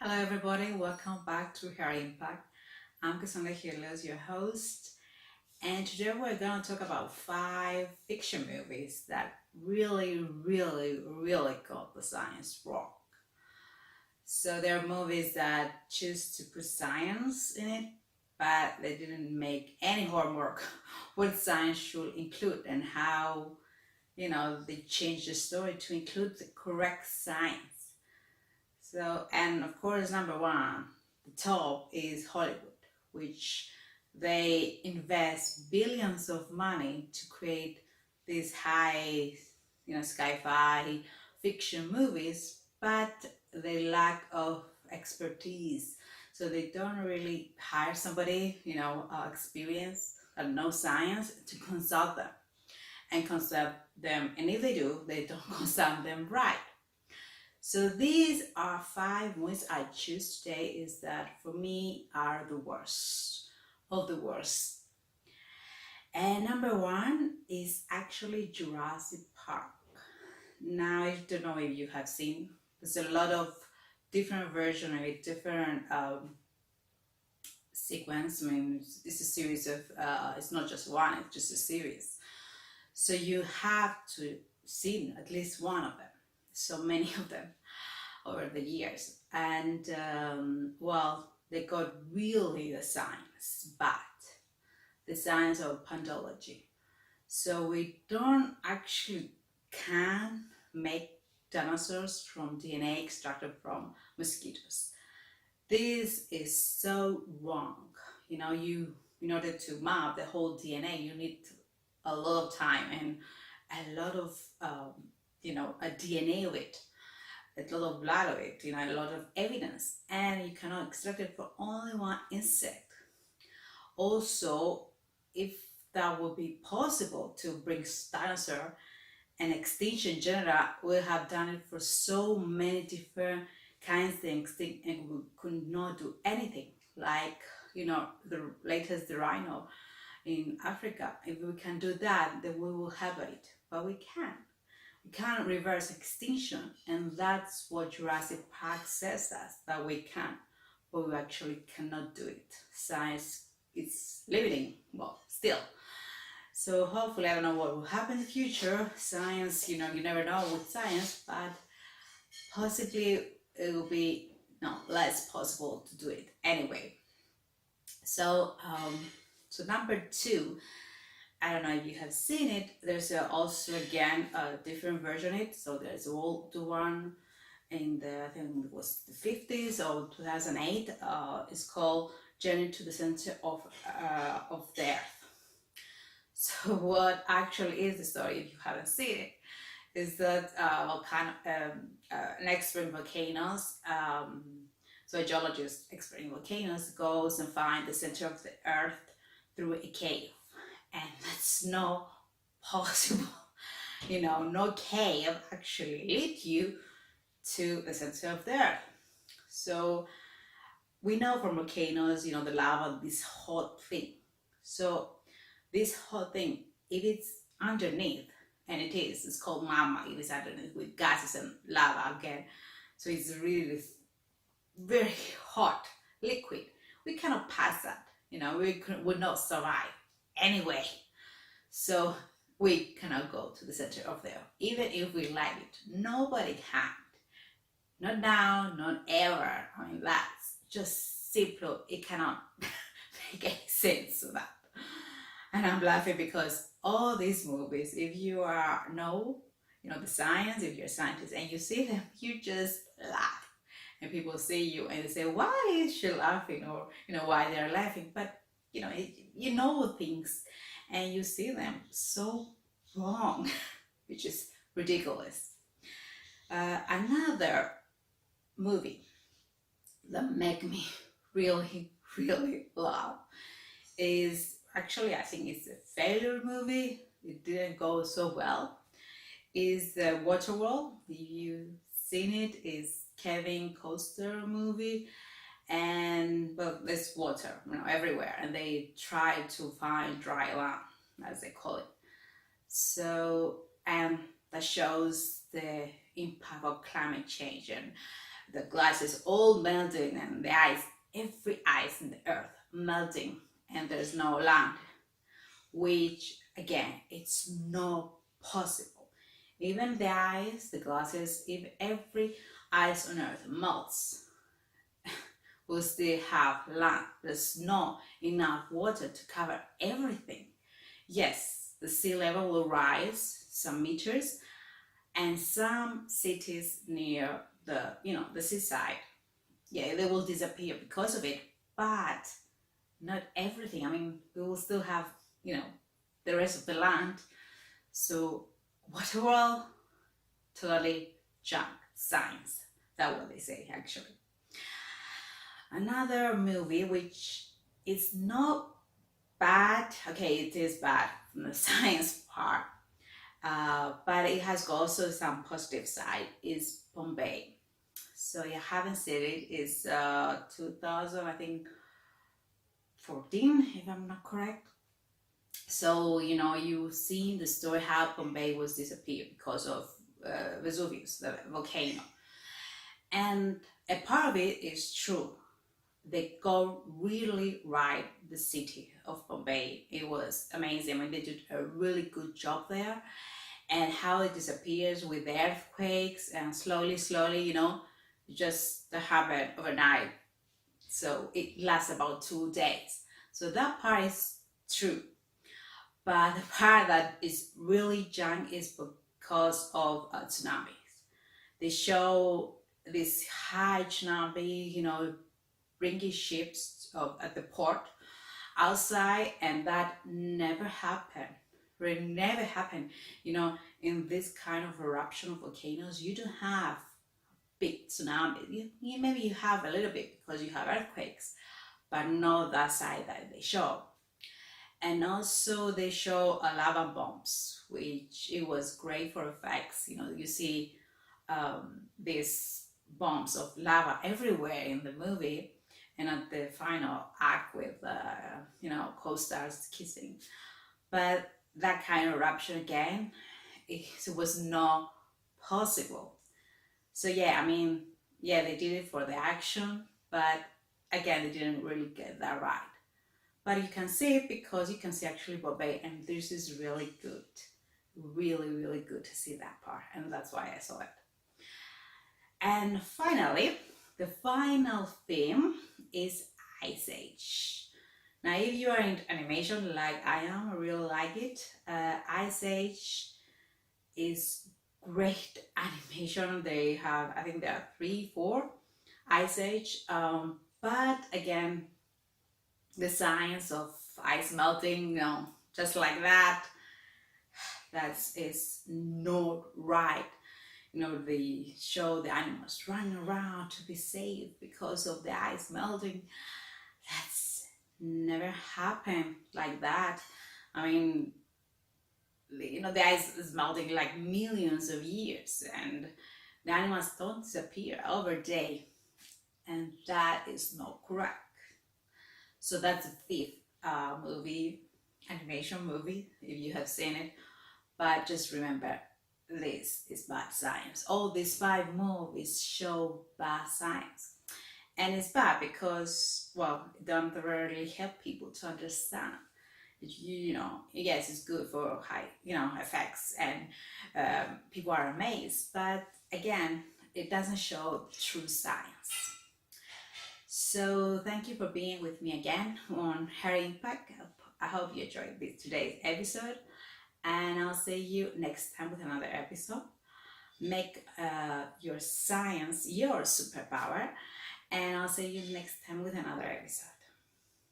Hello everybody, welcome back to Hair Impact. I'm Cassandra Helios, your host, and today we're going to talk about 5 fiction movies that really got the science wrong. So there are movies that choose to put science in it, but they didn't make any homework what science should include and how, they changed the story to include the correct science. So, and of course, number one, the top is Hollywood, which they invest billions of money to create these high, sci-fi fiction movies, but they lack of expertise. So they don't really hire somebody, experienced, knows science to consult them and consult them. And if they do, they don't consult them right. So these are 5 movies I choose today is that for me are the worst of the worst. And number one is actually Jurassic Park. Now I don't know if you have seen, there's a lot of different version of it, different sequence. I mean, it's a series of, it's not just one, it's just a series. So you have to see at least one of them. So many of them over the years. And they got really the science, but the science of pathology. So we don't actually can make dinosaurs from DNA extracted from mosquitoes. This is so wrong. In order to map the whole DNA, you need a lot of time and a lot of a DNA of it, a lot of blood of it, a lot of evidence, and you cannot extract it from only one insect. Also, if that would be possible to bring dinosaur and extinction genera, we have done it for so many different kinds of extinct, and we could not do anything. Like, the latest the rhino in Africa. If we can do that, then we will have it, but we can't. We can't reverse extinction, and that's what Jurassic Park says us, that we can, but we actually cannot do it. Science is limiting, well, still. So hopefully, I don't know what will happen in the future. Science, you never know with science, but possibly it will be less possible to do it anyway. So, number two, I don't know if you have seen it. There's also again a different version of it. So there's old one in I think it was the 50s or 2008. It's called Journey to the Center of the Earth. So what actually is the story, if you haven't seen it, is that an expert in volcanoes, so a geologist expert in volcanoes goes and finds the center of the Earth through a cave. And that's not possible. No cave actually lead you to the center of the earth. So we know from volcanoes, the lava, this hot thing. So this hot thing, if it's underneath, and it's called magma, it is underneath with gases and lava again. So it's really very hot liquid. We cannot pass that. We would not survive anyway. So we cannot go to the center of the earth, even if we like it. Nobody can. Not now, not ever. I mean, that's just simple. It cannot make any sense of that. And I'm laughing because all these movies, if you know the science, if you're a scientist and you see them, you just laugh. And people see you and they say, why is she laughing? Or, why they're laughing. But, you know things and you see them so wrong, which is ridiculous. Another movie that make me really laugh is actually, I think it's a failure movie. It didn't go so well. Is Waterworld. If you've seen it, is Kevin Costner movie. And there's water everywhere, and they try to find dry land, as they call it. So, and that shows the impact of climate change and the glass is all melting and the ice, every ice in the earth melting, and there's no land, which again, it's not possible. Even the ice, the glasses, if every ice on earth melts, we'll still have land. There's not enough water to cover everything. Yes, the sea level will rise some meters, and some cities near the, the seaside, yeah, they will disappear because of it, but not everything. I mean, we will still have, the rest of the land. So water world, totally junk science. That's what they say, actually. Another movie which is not bad, okay, it is bad from the science part, but it has also some positive side, is Pompeii. So you haven't seen it, it's 2000, I think, 14, if I'm not correct. So, you've seen the story how Pompeii was disappeared because of Vesuvius, the volcano. And a part of it is true. They got really right the city of Pompeii. It was amazing. I mean, they did a really good job there. And how it disappears with the earthquakes and slowly, just happen overnight. So it lasts about 2 days. So that part is true. But the part that is really junk is because of tsunamis. They show this high tsunami, bringing ships at the port outside, and that never happened. It never happened. In this kind of eruption of volcanoes, you don't have big tsunami. Maybe you have a little bit because you have earthquakes, but not that side that they show. And also they show lava bombs, which it was great for effects. You see these bombs of lava everywhere in the movie, and at the final act with co-stars kissing. But that kind of eruption again, it was not possible. So yeah, I mean, yeah, they did it for the action, but again, they didn't really get that right. But you can see it because you can see actually Pompeii, and this is really good. Really, really good to see that part, and that's why I saw it. And finally, the final theme is Ice Age. Now, if you are into animation like I am, I really like it. Ice Age is great animation. They have, I think there are 3, 4 Ice Age. But again, the science of ice melting, just like that is not right. They show the animals running around to be safe because of the ice melting. That's never happened like that. I mean, the ice is melting like millions of years, and the animals don't disappear over a day, and that is not correct. So that's the 5th animation movie, if you have seen it. But just remember, this is bad science. All these 5 movies show bad science. And it's bad because, well, it don't really help people to understand. Yes, it's good for high, effects, and people are amazed. But again, it doesn't show true science. So thank you for being with me again on Hair Impact. I hope you enjoyed today's episode, and I'll see you next time with another episode. Make your science your superpower, and I'll see you next time with another episode.